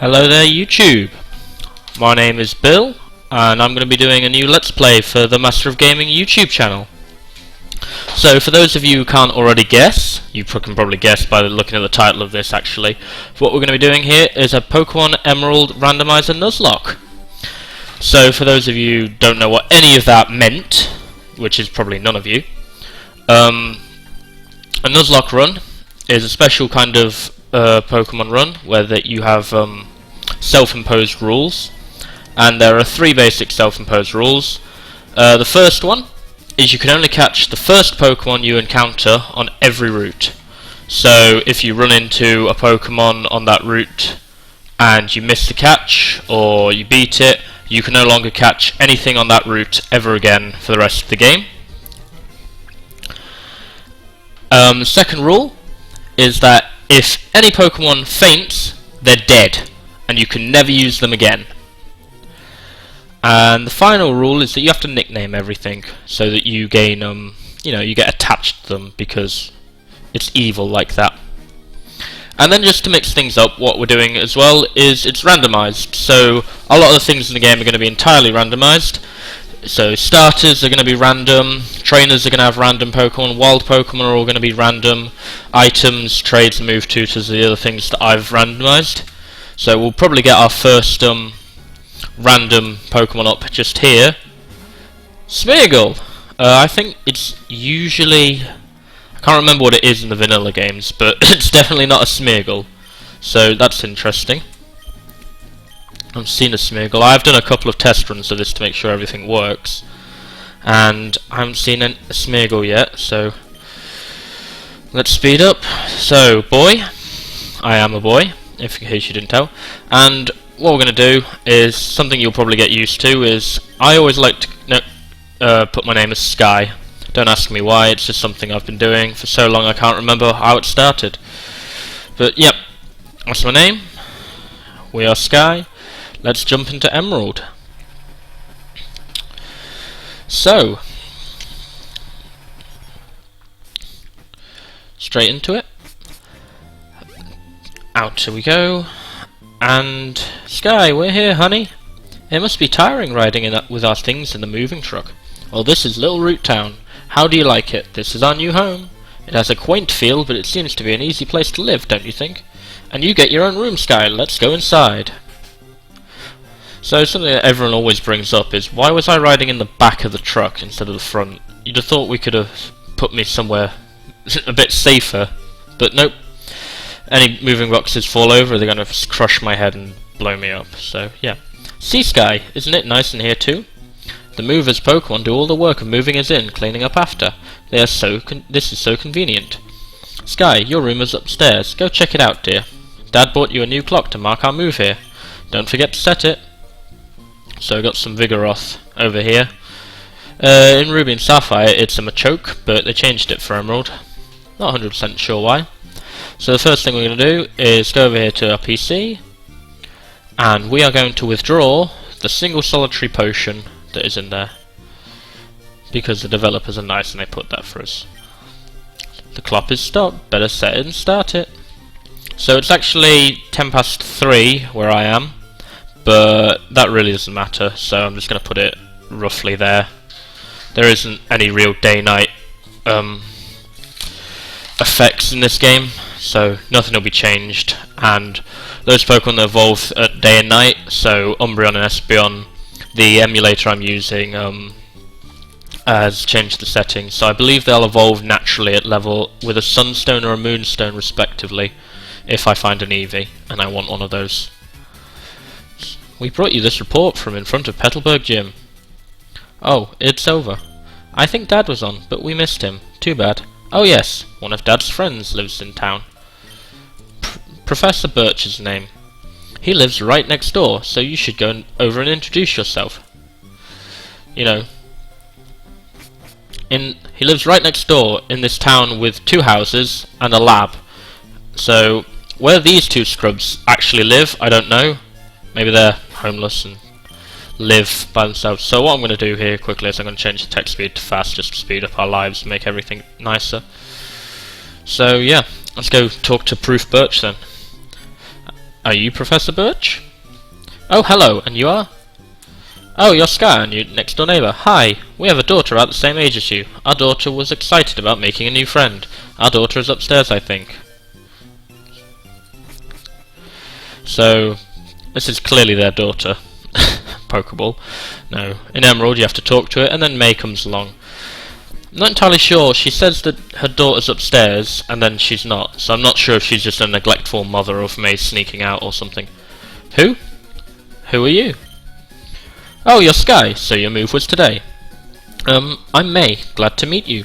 Hello there YouTube, my name is Bill and I'm going to be doing a new Let's Play for the Master of Gaming YouTube channel. So for those of you who can't already guess, you can probably guess by looking at the title of this actually, what we're going to be doing here is a Pokemon Emerald Randomiser Nuzlocke. So for those of you who don't know what any of that meant, which is probably none of you, a Nuzlocke run is a special kind of Pokemon run where that you have self-imposed rules, and there are three basic self-imposed rules. The first one is you can only catch the first Pokemon you encounter on every route. So if you run into a Pokemon on that route and you miss the catch or you beat it, you can no longer catch anything on that route ever again for the rest of the game. The second rule is that if any Pokemon faints, they're dead, and you can never use them again. And the final rule is that you have to nickname everything, so that you gain, you get attached to them, because it's evil like that. And then just to mix things up, what we're doing as well is it's randomized, so a lot of the things in the game are going to be entirely randomized. So starters are going to be random, trainers are going to have random Pokemon, wild Pokemon are all going to be random, items, trades and move tutors are the other things that I've randomized. So we'll probably get our first random Pokemon up just here. Smeargle! I think it's usually... I can't remember what it is in the vanilla games, but it's definitely not a Smeargle. So that's interesting. I've seen a Smeargle. I've done a couple of test runs of this to make sure everything works, and I haven't seen a Smeargle yet, so let's speed up. So, boy, I am a boy, in case you didn't tell, and what we're going to do is something you'll probably get used to is I always like to put my name as Sky. Don't ask me why, it's just something I've been doing for so long I can't remember how it started. But yep, that's my name. We are Sky. Let's jump into Emerald. So, straight into it. Out we go. And Sky, we're here, honey. It must be tiring riding with our things in the moving truck. Well, this is Little Root Town. How do you like it? This is our new home. It has a quaint feel, but it seems to be an easy place to live, don't you think? And you get your own room, Sky. Let's go inside. So something that everyone always brings up is, why was I riding in the back of the truck instead of the front? You'd have thought we could have put me somewhere a bit safer, but nope. Any moving boxes fall over, they're going to crush my head and blow me up, so yeah. See, Sky, isn't it nice in here too? The movers Pokemon do all the work of moving us in, cleaning up after. This is so convenient. Sky, your room is upstairs. Go check it out, dear. Dad bought you a new clock to mark our move here. Don't forget to set it. So got some Vigoroth over here. In Ruby and Sapphire it's a Machoke, but they changed it for Emerald. Not 100% sure why. So the first thing we're going to do is go over here to our PC, and we are going to withdraw the single solitary potion that is in there, because the developers are nice and they put that for us. The clock is stopped, better set it and start it. So it's actually 3 where I am, but that really doesn't matter, so I'm just going to put it roughly there. There isn't any real day-night effects in this game, so nothing will be changed, and those Pokemon that evolve at day and night, so Umbreon and Espeon, the emulator I'm using has changed the settings, so I believe they'll evolve naturally at level with a Sunstone or a Moonstone respectively, if I find an Eevee, and I want one of those. We brought you this report from in front of Petalburg Gym. Oh, it's over. I think Dad was on, but we missed him. Too bad. Oh yes, one of Dad's friends lives in town. Professor Birch is his name. He lives right next door, so you should go over and introduce yourself. You know, he lives right next door in this town with 2 houses and a lab. So, where these 2 scrubs actually live, I don't know. Maybe they're homeless and live by themselves. So what I'm going to do here quickly is I'm going to change the text speed to fast just to speed up our lives and make everything nicer. So yeah, let's go talk to Proof Birch then. Are you Professor Birch? Oh, hello, and you are? Oh, you're Sky, and your next door neighbour. Hi, we have a daughter about the same age as you. Our daughter was excited about making a new friend. Our daughter is upstairs, I think. So, this is clearly their daughter. Pokeball. No. In Emerald you have to talk to it, and then May comes along. I'm not entirely sure. She says that her daughter's upstairs, and then she's not. So I'm not sure if she's just a neglectful mother or if May's sneaking out or something. Who? Who are you? Oh, you're Sky, so your move was today. I'm May. Glad to meet you.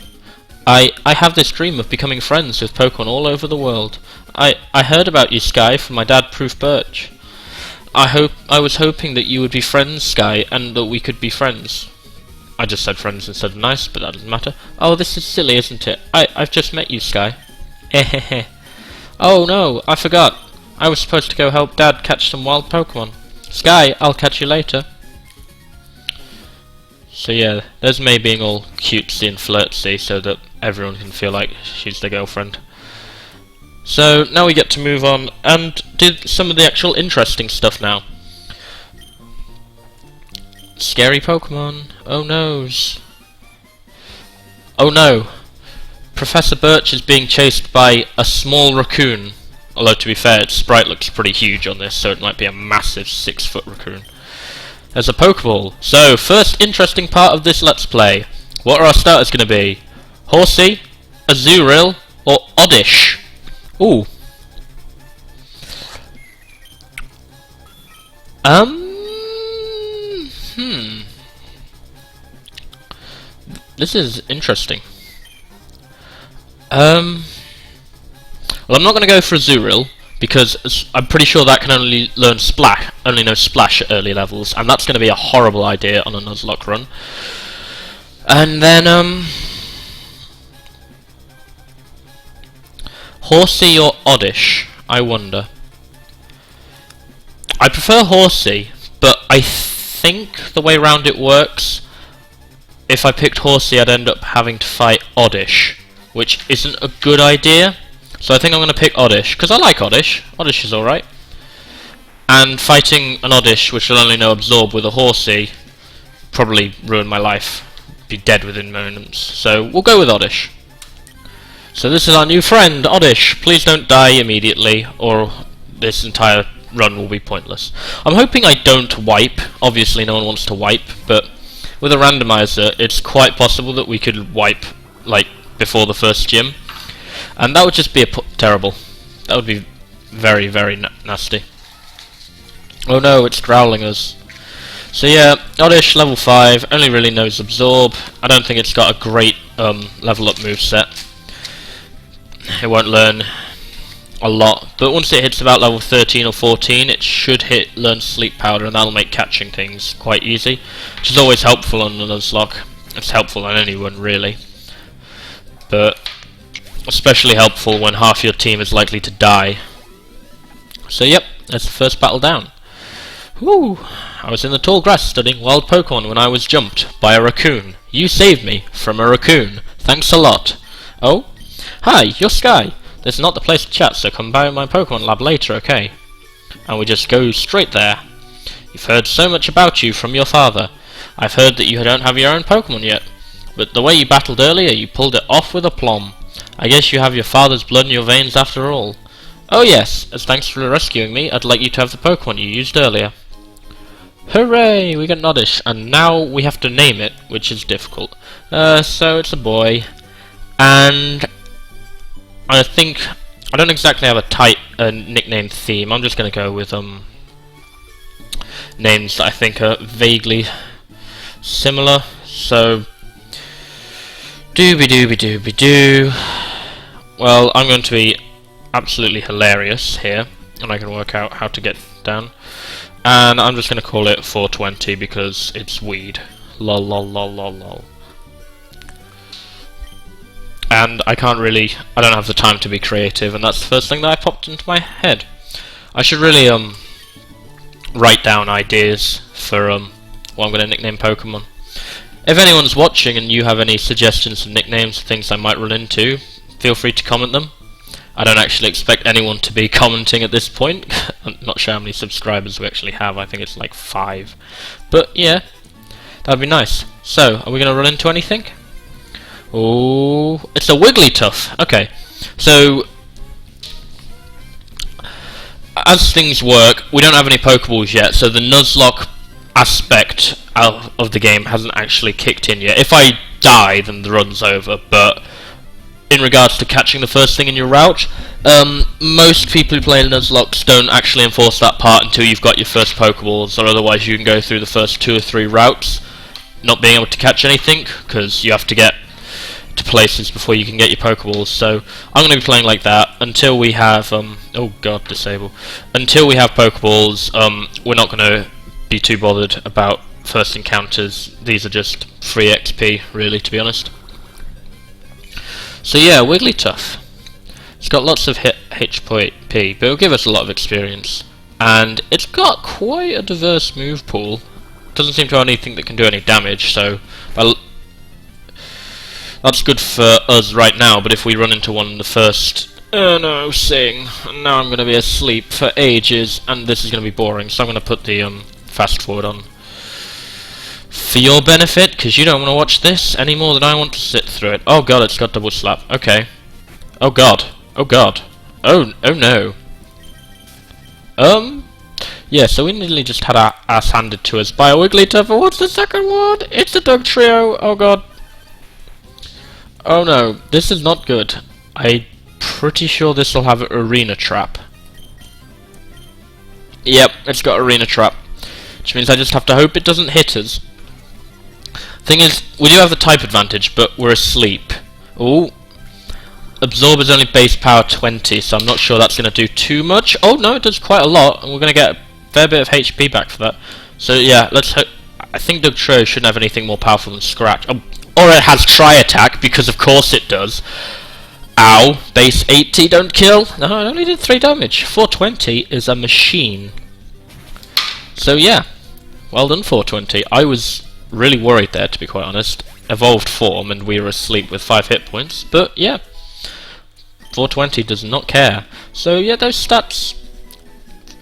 I have this dream of becoming friends with Pokemon all over the world. I heard about you, Sky, from my dad, Proof Birch. I was hoping that you would be friends, Sky, and that we could be friends. I just said friends instead of nice, but that doesn't matter. Oh, this is silly, isn't it? I've just met you, Sky. Ehehe. Oh no, I forgot. I was supposed to go help Dad catch some wild Pokemon. Sky, I'll catch you later. So yeah, there's May being all cutesy and flirtsy so that everyone can feel like she's their girlfriend. So now we get to move on and do some of the actual interesting stuff now. Scary Pokemon. Oh noes. Oh no. Professor Birch is being chased by a small raccoon. Although to be fair, its sprite looks pretty huge on this, so it might be a massive 6-foot raccoon. There's a Pokeball. So, first interesting part of this Let's Play. What are our starters going to be? Horsey, Azurill, or Oddish? Ooh. This is interesting. Well, I'm not going to go for Azurill, because I'm pretty sure that can only know Splash at early levels, and that's going to be a horrible idea on a Nuzlocke run. And then, Horsey or Oddish, I wonder. I prefer Horsey, but I think the way round it works, if I picked Horsey I'd end up having to fight Oddish, which isn't a good idea. So I think I'm going to pick Oddish, because I like Oddish. Oddish is alright. And fighting an Oddish, which will only know Absorb with a Horsey, probably ruin my life. Be dead within moments. So we'll go with Oddish. So this is our new friend, Oddish. Please don't die immediately, or this entire run will be pointless. I'm hoping I don't wipe. Obviously no one wants to wipe, but with a randomizer, it's quite possible that we could wipe, like, before the first gym. And that would just be terrible. That would be very, very nasty. Oh no, it's growling us. So yeah, Oddish, level 5, only really knows Absorb. I don't think it's got a great level up moveset. It won't learn a lot, but once it hits about level 13 or 14, it should learn Sleep Powder, and that'll make catching things quite easy, which is always helpful on the Nuzlocke. It's helpful on anyone, really. But especially helpful when half your team is likely to die. So yep, that's the first battle down. Woo! I was in the tall grass studying wild Pokemon when I was jumped by a raccoon. You saved me from a raccoon. Thanks a lot. Oh? Hi, you're Sky. This is not the place to chat, so come by my Pokemon lab later, okay? And we just go straight there. You've heard so much about you from your father. I've heard that you don't have your own Pokemon yet. But the way you battled earlier, you pulled it off with aplomb. I guess you have your father's blood in your veins after all. Oh yes, as thanks for rescuing me, I'd like you to have the Pokemon you used earlier. Hooray! We got an Oddish, and now we have to name it, which is difficult. So it's a boy, and I think I don't exactly have a tight nickname theme. I'm just going to go with names that I think are vaguely similar. So dooby. Well, I'm going to be absolutely hilarious here, and I can work out how to get down. And I'm just going to call it 420 because it's weed. Lol lol lol lol lol. And I don't have the time to be creative, and that's the first thing that I popped into my head. I should really write down ideas for what I'm going to nickname Pokemon. If anyone's watching and you have any suggestions of nicknames, things I might run into, feel free to comment them. I don't actually expect anyone to be commenting at this point. I'm not sure how many subscribers we actually have. I think it's like 5. But yeah, that'd be nice. So, are we going to run into anything? Oh, it's a Wigglytuff. Okay, so as things work, we don't have any Pokeballs yet, so the Nuzlocke aspect of the game hasn't actually kicked in yet. If I die, then the run's over, but in regards to catching the first thing in your route, most people who play Nuzlocke don't actually enforce that part until you've got your first Pokeballs, or otherwise you can go through the first 2 or 3 routes not being able to catch anything, because you have to get to places before you can get your Pokeballs. So I'm going to be playing like that until we have oh god, disable. Until we have Pokeballs, we're not going to be too bothered about first encounters. These are just free XP, really, to be honest. So yeah, Wigglytuff. It's got lots of HP, but it'll give us a lot of experience. And it's got quite a diverse move pool. Doesn't seem to have anything that can do any damage, so well, that's good for us right now, but if we run into one in the first... Oh no, sing. Now I'm going to be asleep for ages, and this is going to be boring, so I'm going to put the fast forward on. For your benefit, because you don't want to watch this any more than I want to sit through it. Oh god, it's got double slap. Okay. Oh god. Oh god. Oh no. Yeah, so we nearly just had our ass handed to us by a Wigglytuff. What's the second one? It's the Dug Trio. Oh god. Oh no, this is not good. I'm pretty sure this will have an Arena Trap. Yep, it's got Arena Trap, which means I just have to hope it doesn't hit us. Thing is, we do have the type advantage, but we're asleep. Ooh. Absorb is only base power 20, so I'm not sure that's going to do too much. Oh no, it does quite a lot, and we're going to get a fair bit of HP back for that. So yeah, let's hope. I think Dug Trio shouldn't have anything more powerful than Scratch. Oh, or it has Tri-Attack, because of course it does. Ow, base 80, don't kill. No, it only did 3 damage. 420 is a machine. So yeah, well done 420. I was really worried there, to be quite honest. Evolved form and we were asleep with 5 hit points, but yeah. 420 does not care. So yeah, those stats,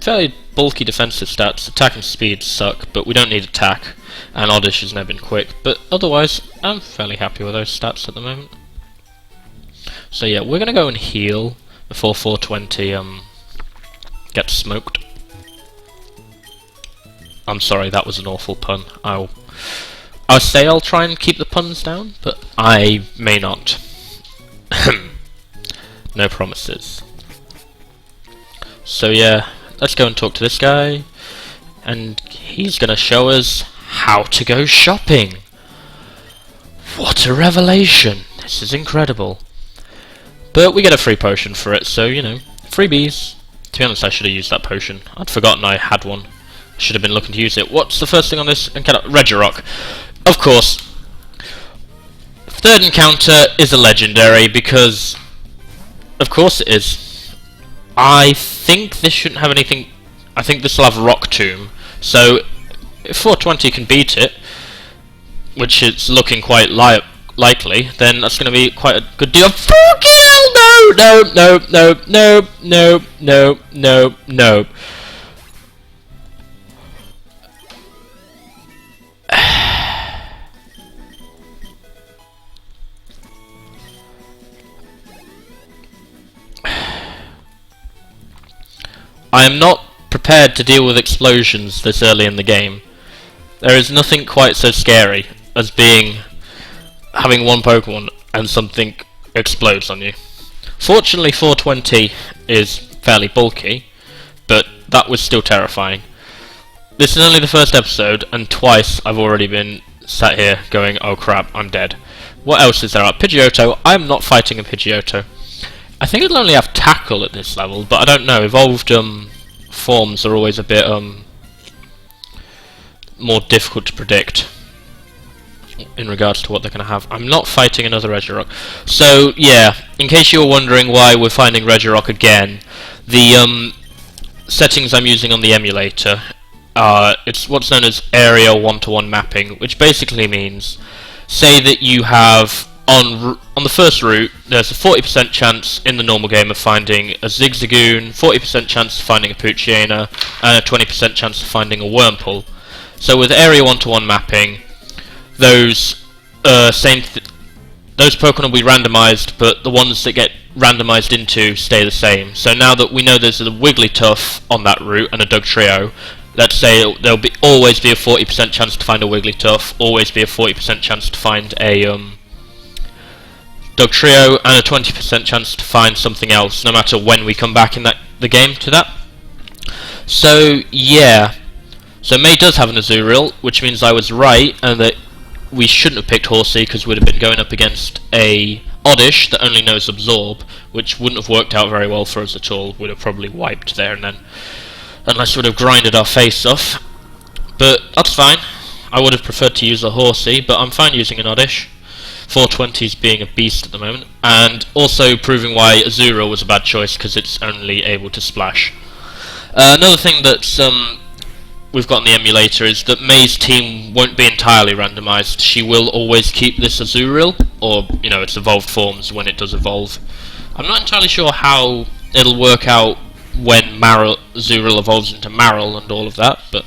fairly bulky defensive stats. Attack and speed suck, but we don't need attack, and Oddish has never been quick, but otherwise I'm fairly happy with those stats at the moment. So yeah, we're gonna go and heal before 420 gets smoked. I'm sorry, that was an awful pun. I'll say I'll try and keep the puns down, but I may not. No promises. So yeah, let's go and talk to this guy, and he's gonna show us how to go shopping. What a revelation! This is incredible. But we get a free potion for it, so you know, freebies. To be honest, I should have used that potion. I'd forgotten I had one. I should have been looking to use it. What's the first thing on this encounter? Regirock. Of course. Third encounter is a legendary, because of course it is. I think this shouldn't have anything. I think this will have Rock Tomb. So if 420 can beat it, which it's looking quite likely, then that's going to be quite a good deal. Fuck hell! No! No! No! No! No! No! No! No! No! I am not prepared to deal with explosions this early in the game. There is nothing quite so scary as having one Pokemon and something explodes on you. Fortunately 420 is fairly bulky, but that was still terrifying. This is only the first episode, and twice I've already been sat here going, oh crap, I'm dead. What else is there up? Pidgeotto. I'm not fighting a Pidgeotto. I think it'll only have Tackle at this level, but I don't know. Evolved forms are always a bit more difficult to predict in regards to what they're going to have. I'm not fighting another Regirock. So yeah, in case you were wondering why we're finding Regirock again, the settings I'm using on the emulator, it's what's known as area 1-to-1 mapping, which basically means, say that you have on the first route, there's a 40% chance in the normal game of finding a Zigzagoon, 40% chance of finding a Poochyena, and a 20% chance of finding a Wurmple. So with area 1-to-1 mapping, those those Pokemon will be randomised, but the ones that get randomised into stay the same. So now that we know there's a Wigglytuff on that route and a Dugtrio, let's say there'll always be a 40% chance to find a Wigglytuff, always be a 40% chance to find a Dugtrio, and a 20% chance to find something else, no matter when we come back in the game to that. So yeah, so May does have an Azurill, which means I was right, and that we shouldn't have picked Horsey because we'd have been going up against a Oddish that only knows Absorb, which wouldn't have worked out very well for us at all. We'd have probably wiped there and then, unless we'd have grinded our face off. But that's fine. I would have preferred to use a Horsey, but I'm fine using an Oddish. 420's being a beast at the moment, and also proving why Azurill was a bad choice because it's only able to splash. Another thing that's we've got in the emulator is that May's team won't be entirely randomised. She will always keep this Azurill, or its evolved forms when it does evolve. I'm not entirely sure how it'll work out when Azurill evolves into Marill and all of that, but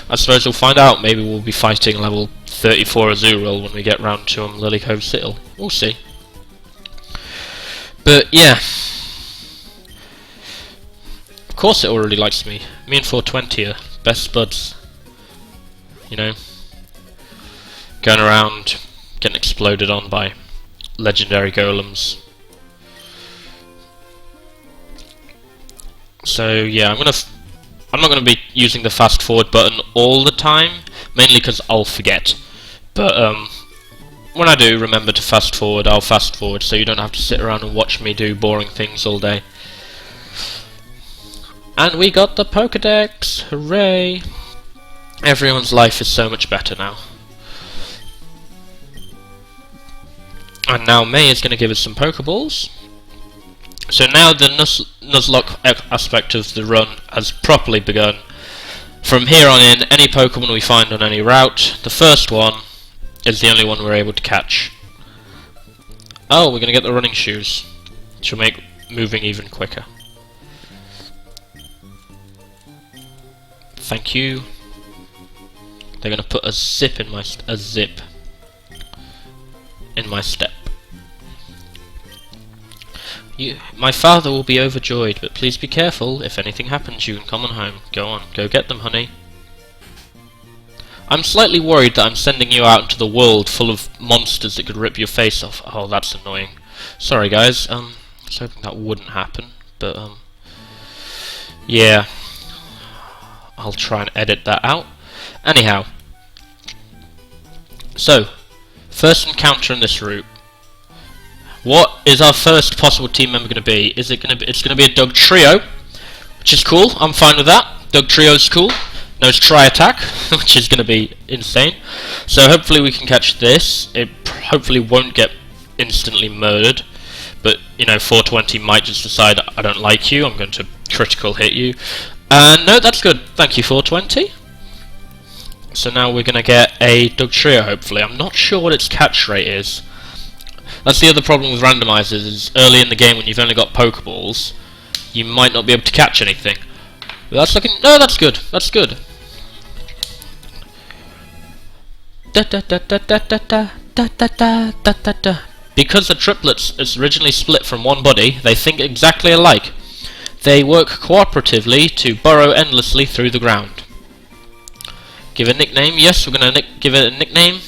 I suppose we'll find out. Maybe we'll be fighting level 34 Azurill when we get round to Lily Cove Citadel. We'll see. But yeah, of course it already likes me. Me and 420 are best buds. Going around getting exploded on by legendary golems. So yeah, I'm not going to be using the fast forward button all the time, mainly because I'll forget. But when I do remember to fast forward, I'll fast forward, so you don't have to sit around and watch me do boring things all day. And we got the Pokédex! Hooray! Everyone's life is so much better now. And now May is going to give us some Pokeballs. So now the Nuzlocke aspect of the run has properly begun. From here on in, any Pokemon we find on any route, the first one is the only one we're able to catch. Oh, we're going to get the running shoes, which will make moving even quicker. Thank you. They're going to put a zip in my step. My father will be overjoyed, but please be careful. If anything happens, you can come on home. Go on, go get them, honey. I'm slightly worried that I'm sending you out into the world full of monsters that could rip your face off. Oh, that's annoying. Sorry, guys. I was hoping that wouldn't happen, but yeah. I'll try and edit that out. Anyhow. So, first encounter in this route. What is our first possible team member going to be? It's going to be a Dugtrio, which is cool. I'm fine with that. Dugtrio's cool. Knows Tri-Attack, which is going to be insane. So hopefully we can catch this. It hopefully won't get instantly murdered, but 420 might just decide I don't like you. I'm going to critical hit you. No, that's good. Thank you, 420. So now we're going to get a Dugtrio. Hopefully, I'm not sure what its catch rate is. That's the other problem with randomizers, is early in the game when you've only got Pokeballs, you might not be able to catch anything. But that's looking... No, that's good. That's good. Because the triplets is originally split from one body, they think exactly alike. They work cooperatively to burrow endlessly through the ground. Give a nickname. Yes, we're going to give it a nickname.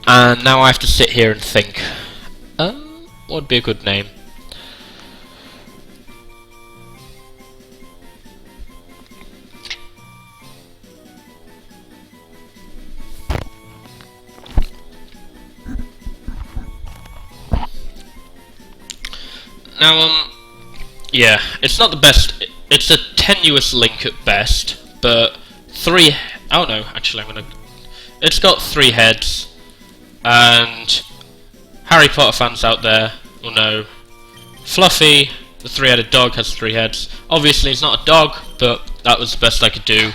And now I have to sit here and think. What would be a good name? Now, yeah, it's not the best. It's a tenuous link at best, but oh no, actually it's got 3 heads, and Harry Potter fans out there will know Fluffy, the 3-headed dog, has 3 heads. Obviously he's not a dog, but that was the best I could do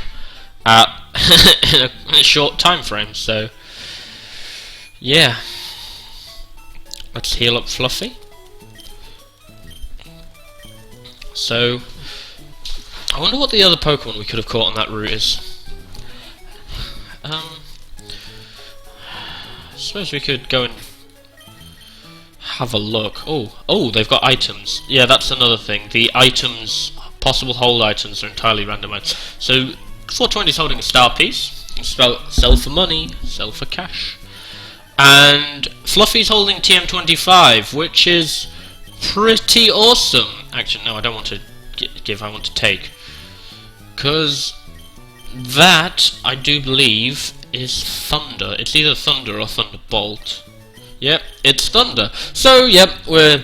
in a short time frame, so yeah. Let's heal up Fluffy. So, I wonder what the other Pokemon we could have caught on that route is. I suppose we could go and have a look. Oh, they've got items. Yeah, that's another thing. The items, possible hold items, are entirely randomized. So, 420 is holding a star piece. Sell for money, sell for cash. And Fluffy's holding TM25, which is pretty awesome. Actually, no, I don't want to give, I want to take. Because that, I do believe, is Thunder. It's either Thunder or Thunderbolt. Yep, it's Thunder. So, yep, we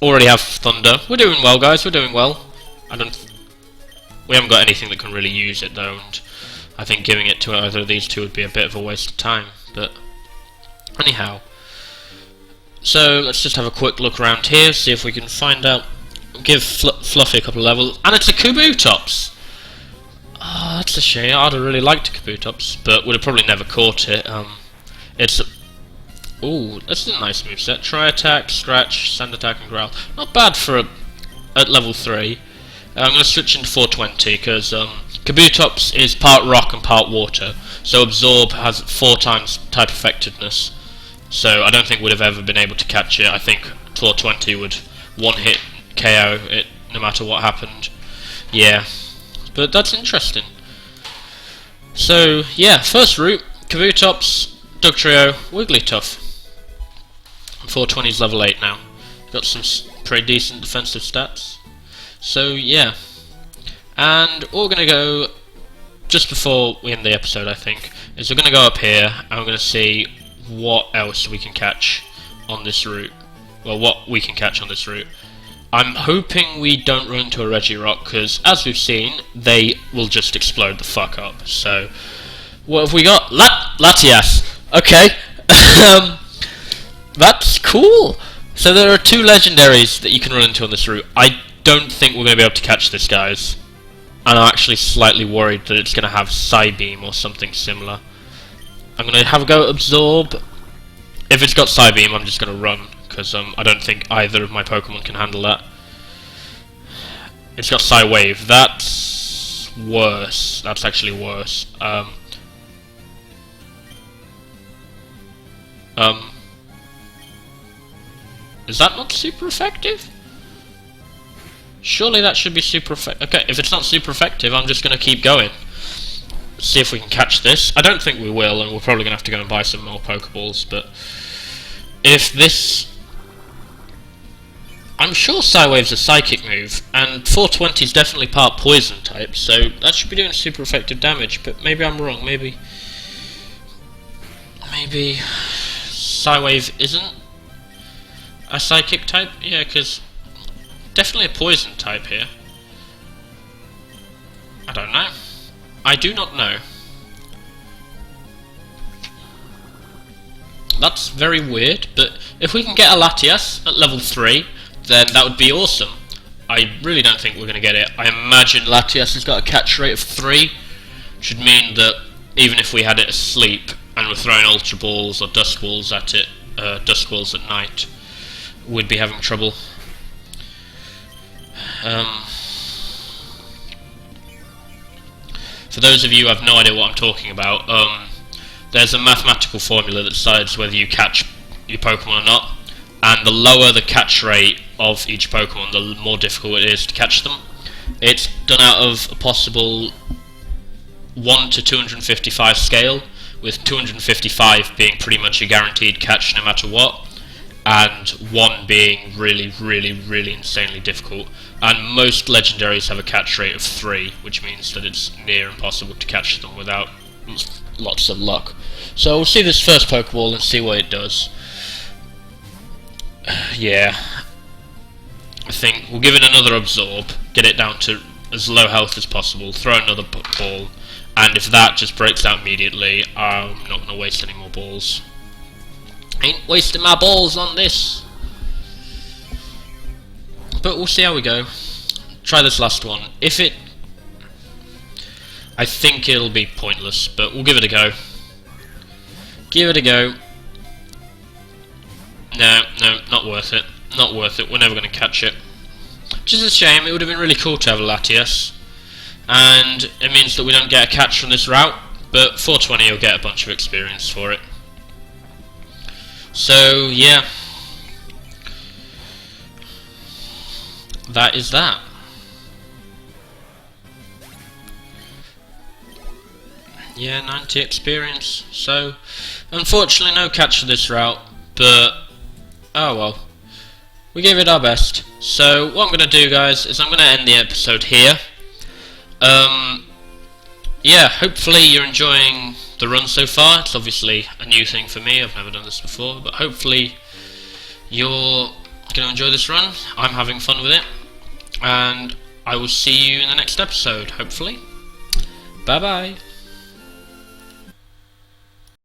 already have Thunder. We're doing well, guys, we're doing well. We haven't got anything that can really use it, though, and I think giving it to either of these two would be a bit of a waste of time, but anyhow. So, let's just have a quick look around here, see if we can find out, give Fluffy a couple of levels, and it's a Kabutops! Oh, that's a shame. I'd have really liked a Kabutops, but would have probably never caught it. It's a... Ooh, that's a nice moveset. Try attack, scratch, sand attack, and growl. Not bad for at level 3. I'm going to switch into 420, because Kabutops is part rock and part water, so Absorb has 4 times type effectiveness. So I don't think we'd have ever been able to catch it. I think 420 would one-hit KO it no matter what happened. Yeah. But that's interesting. So, yeah, first route, Kabutops, Dugtrio, Wigglytuff. 420's level 8 now. Got some pretty decent defensive stats. So, yeah. And what we're going to go, just before we end the episode, I think, is we're going to go up here, and we're going to see what else we can catch on this route. Well, what we can catch on this route. I'm hoping we don't run into a Regirock, because, as we've seen, they will just explode the fuck up. So, what have we got? Latias! Okay. That's cool! So there are 2 legendaries that you can run into on this route. I don't think we're going to be able to catch this, guys. And I'm actually slightly worried that it's going to have Psybeam or something similar. I'm going to have a go at Absorb. If it's got Psybeam, I'm just going to run, because I don't think either of my Pokemon can handle that. It's got Psywave. That's worse. That's actually worse. Is that not super effective? Surely that should be super effective. Okay, if it's not super effective, I'm just going to keep going. See if we can catch this. I don't think we will, and we're probably going to have to go and buy some more Pokeballs, but if this... I'm sure Psywave's a Psychic move, and 420 is definitely part Poison type, so that should be doing super effective damage, but maybe I'm wrong, maybe Psywave isn't a Psychic type? Yeah, because definitely a Poison type here. I don't know. I do not know. That's very weird, but if we can get a Latias at level 3, then that would be awesome. I really don't think we're going to get it. I imagine Latias has got a catch rate of 3, which would mean that even if we had it asleep and we're throwing Ultra Balls or Dusk Balls at it, Dusk Balls at night, we'd be having trouble. For those of you who have no idea what I'm talking about, there's a mathematical formula that decides whether you catch your Pokemon or not, and the lower the catch rate of each Pokemon, the more difficult it is to catch them. It's done out of a possible 1 to 255 scale, with 255 being pretty much a guaranteed catch no matter what, and 1 being really, really, really insanely difficult. And most legendaries have a catch rate of 3, which means that it's near impossible to catch them without lots of luck. So we'll see this first Pokeball and see what it does. Yeah, I think we'll give it another Absorb, get it down to as low health as possible, throw another ball, and if that just breaks out immediately, I'm not going to waste any more balls. Ain't wasting my balls on this. But we'll see how we go. Try this last one. If it... I think it'll be pointless, but we'll give it a go. Give it a go. No, not worth it. Not worth it. We're never going to catch it. Which is a shame. It would have been really cool to have a Latias. And it means that we don't get a catch from this route, but 420 will get a bunch of experience for it. So, yeah. That is that. Yeah, 90 experience. So, unfortunately no catch for this route, but oh well. We gave it our best. So, what I'm going to do, guys, is I'm going to end the episode here. Yeah, hopefully you're enjoying the run so far. It's obviously a new thing for me. I've never done this before, but hopefully you're going to enjoy this run. I'm having fun with it, and I will see you in the next episode, hopefully. Bye bye.